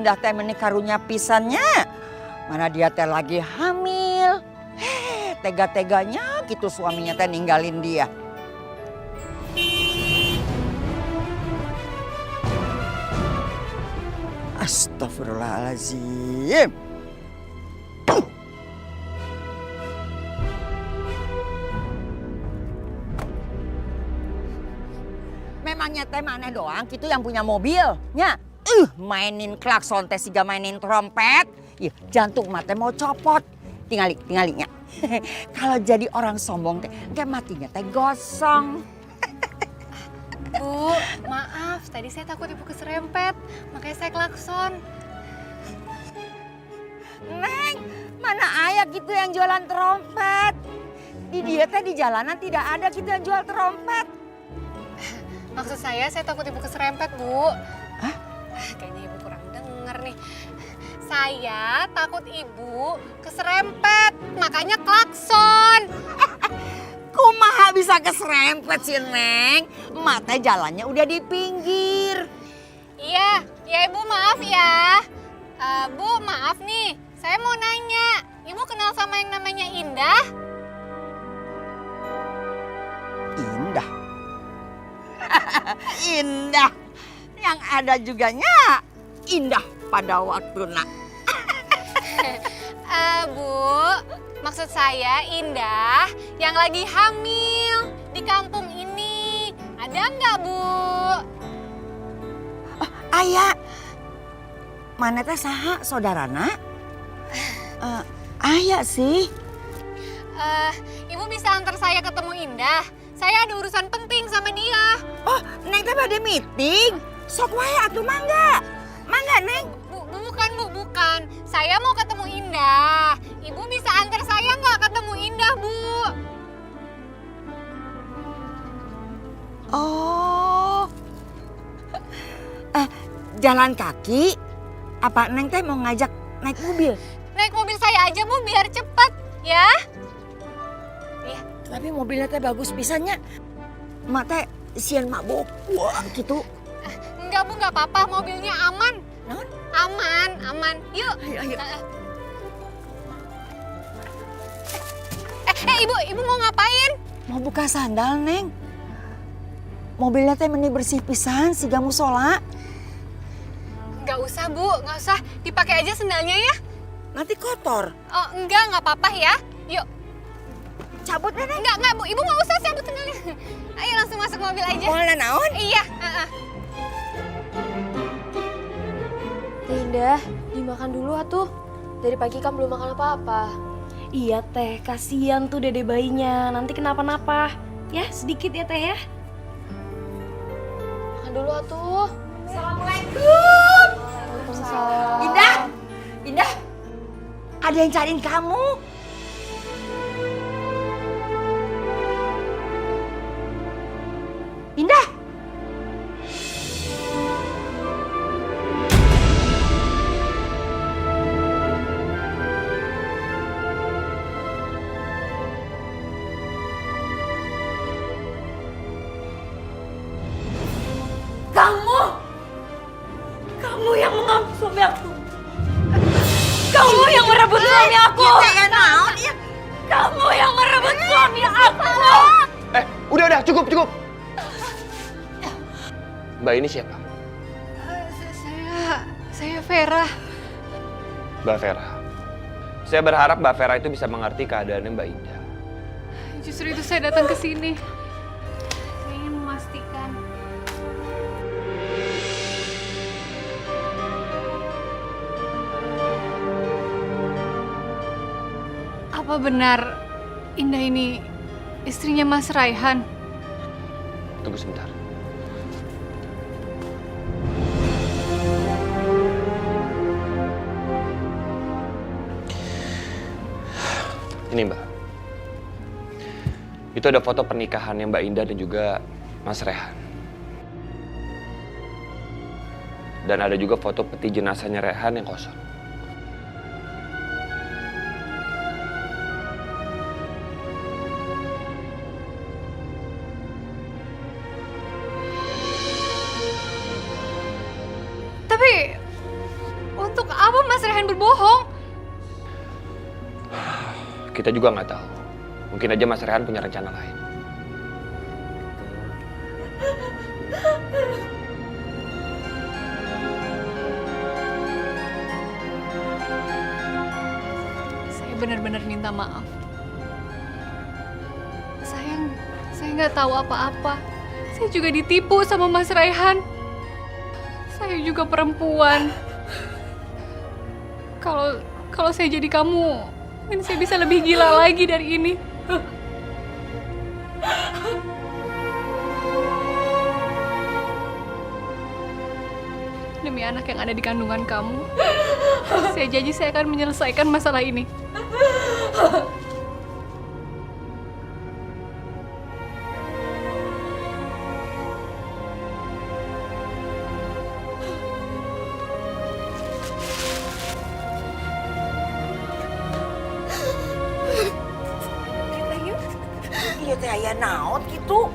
Indah teh menik karunya pisannya. Mana dia teh lagi hamil. Tega-teganya gitu suaminya teh ninggalin dia. Astagfirullahaladzim. Memangnya teh mana doang gitu yang punya mobil? Nya, mainin klakson teh siga mainin trompet. Ih, jantung mate mau copot. Tingali nya. Kalau jadi orang sombong teh, kayak matinya teh gosong. Bu, maaf, tadi saya takut ibu keserempet, makanya saya klakson. Neng, mana ayah gitu yang jualan trompet? Di dia teh di jalanan tidak ada gitu yang jual trompet. Maksud saya takut ibu keserempet, Bu. Hah? Kayaknya ibu kurang denger nih. Saya takut ibu keserempet, makanya klakson. Kumaha bisa keserempet sih, Neng? Emak teh jalannya udah di pinggir. Iya, ya ibu maaf ya. Bu, maaf nih, saya mau nanya. Ibu kenal sama yang namanya Indah? Indah. Indah. Yang ada juganya indah pada waktu nak. Bu, maksud saya Indah yang lagi hamil di kampung ini. Ada nggak, Bu? Ayah. Mana teh saha saudarana? Ayah sih. Ibu bisa antar saya ketemu Indah. Saya ada urusan penting sama dia. Oh, Neng teh pada meeting. Sok wae atuh mangga. Mangga, Neng. Bukan, Bu, bukan. Saya mau ketemu Indah. Ibu bisa antar saya nggak ketemu Indah, Bu? Oh. Jalan kaki? Apa Neng teh mau ngajak naik mobil? Naik mobil saya aja, Bu, biar cepet, ya. Iya. Tapi mobilnya teh bagus pisannya. Mak teh sian mabuk. Wah, gitu. Enggak, Bu, nggak apa-apa. Mobilnya aman. Naon? Aman. Yuk. Ayo. Ibu mau ngapain? Mau buka sandal, Neng. Mobilnya teh meni bersih pisan siga musola. Nggak usah, Bu, nggak usah. Dipakai aja sendalnya ya. Nanti kotor. Oh, enggak apa-apa ya. Yuk. Cabut, Neng. Enggak, Bu. Ibu nggak usah cabut sendalnya. Ayo langsung masuk mobil aja. Mau naon? Iya. Indah, dimakan dulu atuh. Dari pagi kan belum makan apa-apa. Iya teh, kasihan tuh dede bayinya. Nanti kenapa-napa. Ya, sedikit ya teh ya. Makan dulu atuh. Assalamualaikum. Waalaikumsalam. Indah. Ada yang cariin kamu. Indah. Kamu yang mengambil suami aku. Kamu yang merebut suami aku. Kamu yang merebut suami aku. Udah, cukup. Mbak ini siapa? Saya Vera. Mbak Vera. Saya berharap Mbak Vera itu bisa mengerti keadaannya Mbak Indah. Justru itu saya datang ke sini. Saya ingin memastikan. Apa benar Indah ini istrinya Mas Raihan? Tunggu sebentar. Ini Mbak. Itu ada foto pernikahannya Mbak Indah dan juga Mas Rehan. Dan ada juga foto peti jenazahnya Rehan yang kosong. Tapi bohong. Kita juga nggak tahu. Mungkin aja Mas Rehan punya rencana lain. Saya benar-benar minta maaf. Saya nggak tahu apa-apa. Saya juga ditipu sama Mas Raihan. Saya juga perempuan. Kalau saya jadi kamu, mungkin saya bisa lebih gila lagi dari ini. Demi anak yang ada di kandungan kamu, saya janji saya akan menyelesaikan masalah ini. Iya teh aya naon gitu.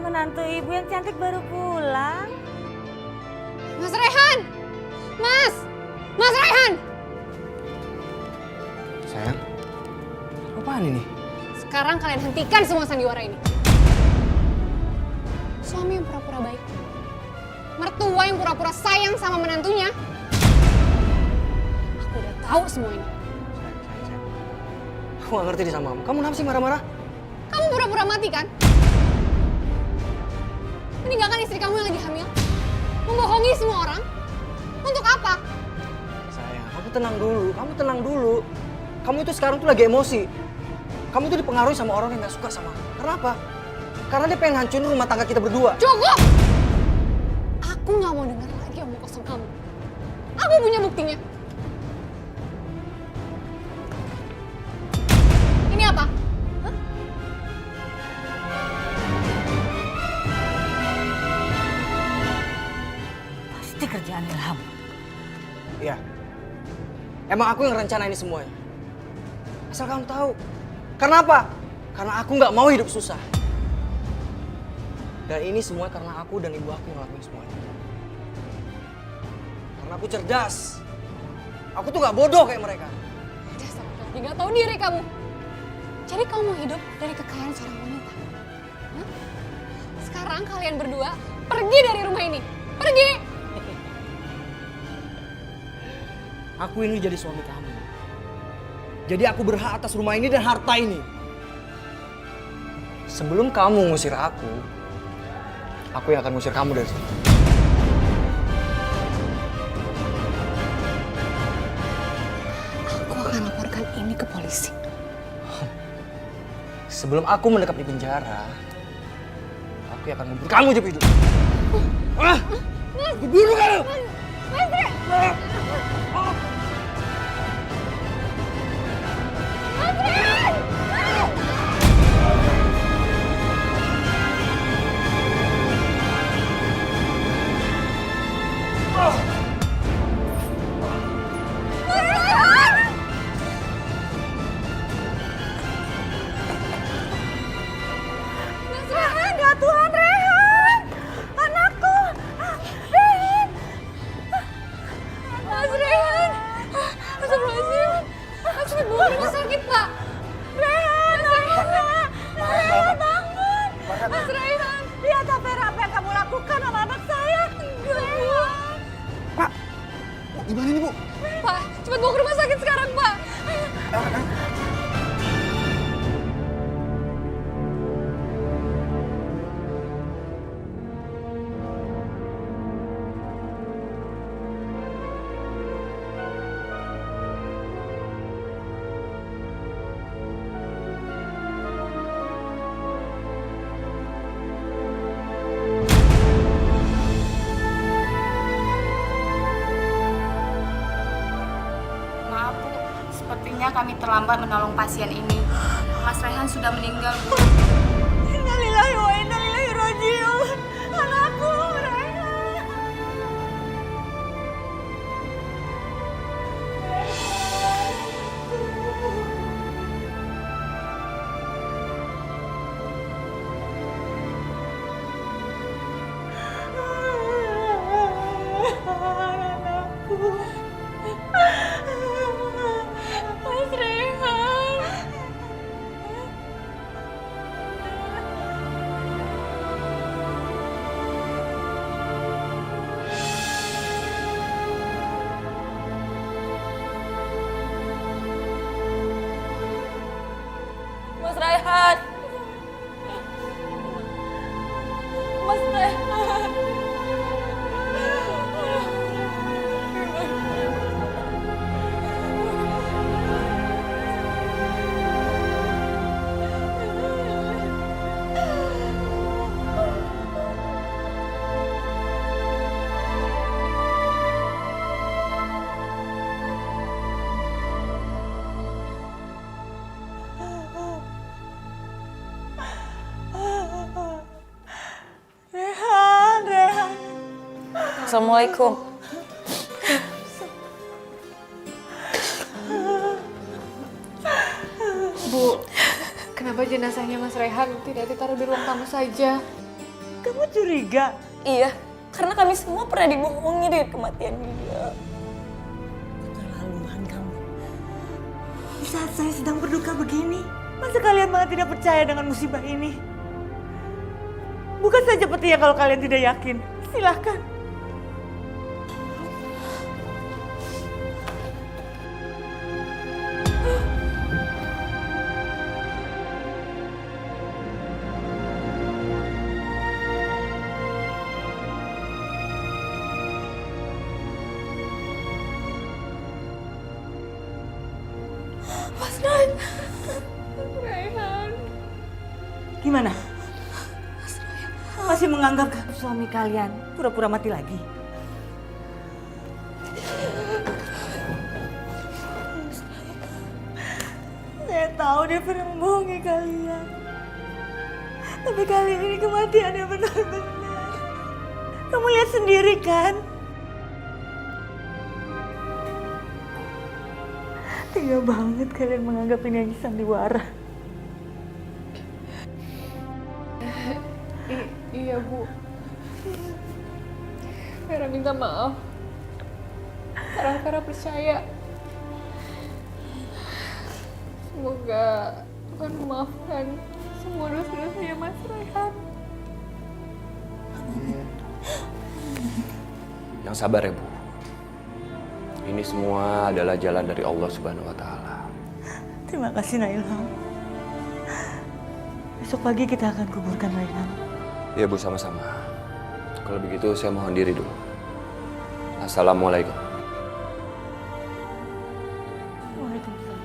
Menantu ibu yang cantik baru pulang. Mas Raihan! Mas Raihan! Sayang, apaan ini? Sekarang kalian hentikan semua sandiwara ini. Suami yang pura-pura baik. Mertua yang pura-pura sayang sama menantunya. Aku udah tahu semua ini. Sayang. Aku gak ngerti deh sama kamu. Kamu kenapa sih marah-marah? Kamu pura-pura mati kan? Meninggalkan istri kamu yang lagi hamil? Membohongi semua orang? Untuk apa? Sayang, kamu tenang dulu. Kamu tenang dulu. Kamu itu sekarang tuh lagi emosi. Kamu tuh dipengaruhi sama orang yang gak suka sama kamu. Karena apa? Karena dia pengen hancurin rumah tangga kita berdua. Cukup! Aku gak mau dengar lagi omong kosong kamu. Aku punya buktinya. Ini apa? Hah? Pasti kerjaan Ilham. Iya. Emang aku yang rencana ini semuanya. Asal kamu tahu. Karena apa? Karena aku nggak mau hidup susah. Dan ini semua karena aku dan ibu aku ngelakuin semuanya. Karena aku cerdas. Aku tuh nggak bodoh kayak mereka. Dasar laki gak tahu diri kamu. Jadi kamu mau hidup dari kekayaan seorang wanita? Hah? Sekarang kalian berdua pergi dari rumah ini. Pergi! Aku ini jadi suami kamu. Jadi aku berhak atas rumah ini dan harta ini. Sebelum kamu ngusir aku yang akan ngusir kamu dari sini. Aku akan laporkan ini ke polisi. Sebelum aku mendekap di penjara, aku akan membunuh kamu hidup-hidup. Aku bunuh kamu! Ya Tuhan, Rehan! Anakku! Rehan! Mas Rehan! Astagfirullahaladzim! Mas Rehan bawa ke rumah sakit, Pak! Rehan! Rehan, bangun! Mas Rehan! Lihat apa yang kamu lakukan sama anak saya! Rehan! Pak, gimana ini Bu? Pak, cepat bawa ke rumah sakit sekarang, Pak! Maaf Bu, sepertinya kami terlambat menolong pasien ini. Mas Rehan sudah meninggal Bu. Innalillahi wa inna ilaihi raji'un. Assalamualaikum. Bu, kenapa jenazahnya Mas Rehan tidak ditaruh di ruang tamu saja? Kamu curiga? Iya, karena kami semua pernah dibohongi dengan kematian dia. Keterlaluan kamu. Di saat saya sedang berduka begini, masa kalian malah tidak percaya dengan musibah ini? Bukan saja petinya kalau kalian tidak yakin. Silahkan. Gimana? Masih menganggap suami kalian pura-pura mati lagi? Saya tahu dia pernah membohongi kalian. Tapi kali ini kematiannya benar-benar. Kamu lihat sendiri kan? Tega banget kalian menganggap ini yang sandiwara. Iya, Bu. Vera minta maaf. Karena Vera percaya. Semoga Tuhan memaafkan semua dosa-dosanya Mas Rehan. Yang sabar ya, Bu. Ini semua adalah jalan dari Allah Subhanahu wa Ta'ala. Terima kasih, Nailham. Besok pagi kita akan kuburkan Rehan. Ya, Bu, sama-sama. Kalau begitu saya mohon diri dulu. Assalamualaikum. Waalaikumsalam.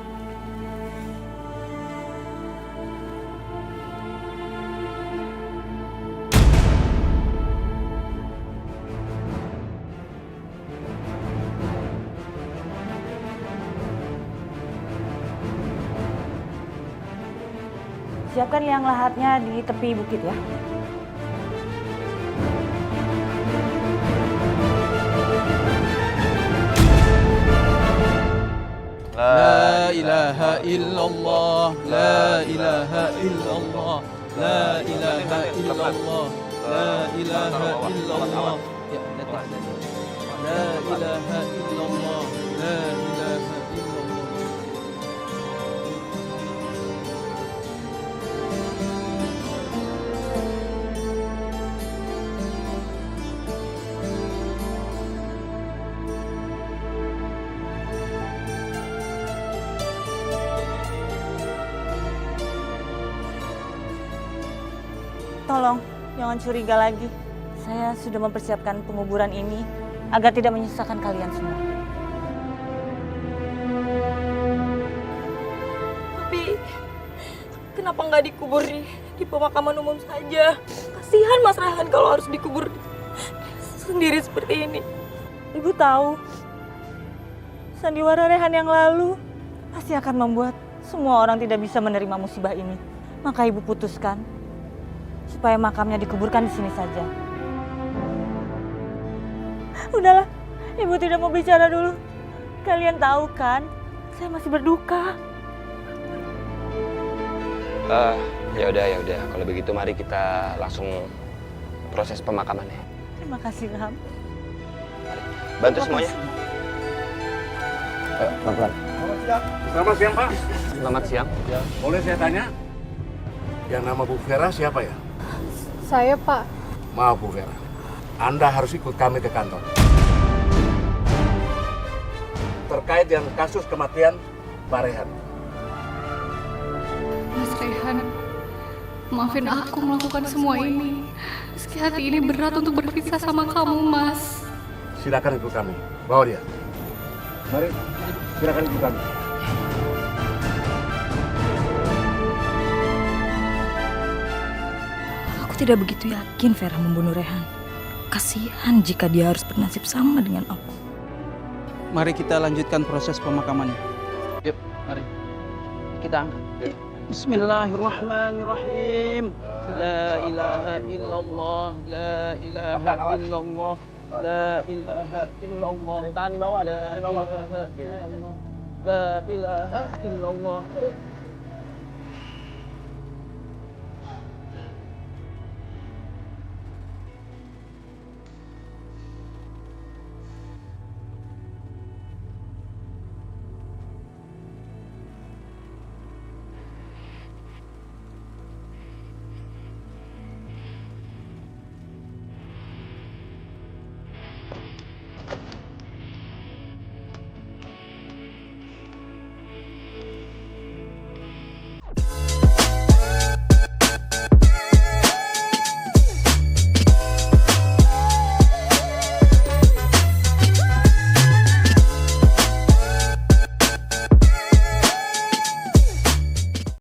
Siapkan liang lahatnya di tepi bukit ya. لا إله إلا الله لا إله إلا الله لا إله إلا الله لا إله إلا الله يا لا إله إلا الله لا إله إلا الله. Tolong, jangan curiga lagi. Saya sudah mempersiapkan penguburan ini agar tidak menyusahkan kalian semua. Tapi kenapa nggak dikubur di pemakaman umum saja? Kasihan Mas Rehan kalau harus dikubur sendiri seperti ini. Ibu tahu, sandiwara Rehan yang lalu pasti akan membuat semua orang tidak bisa menerima musibah ini. Maka ibu putuskan supaya makamnya dikuburkan di sini saja. Udahlah, ibu tidak mau bicara dulu. Kalian tahu kan, saya masih berduka. Ya udah. Kalau begitu mari kita langsung proses pemakamannya. Terima kasih, Ilham. Bantu semuanya. Ayo, pelan-pelan. Selamat siang, Pak. Selamat siang. Boleh saya tanya? Yang nama Bu Vera siapa ya? Saya, Pak. Maaf, Bu Vera. Anda harus ikut kami ke kantor. Terkait dengan kasus kematian Pak Rehan. Mas Rehan, maafin aku melakukan semua ini. Meski hati ini berat untuk berpisah sama kamu, Mas. Silakan ikut kami. Bawa dia. Mari, silakan ikut kami. Tidak begitu yakin Vera membunuh Rehan. Kasihan jika dia harus bernasib sama dengan aku. Mari kita lanjutkan proses pemakamannya. Yuk, mari. Kita angkat. Bismillahirrahmanirrahim. La ilaha illallah, la ilaha illallah, La ilaha illallah. Tahan di bawah, ada di bawah. La ilaha illallah.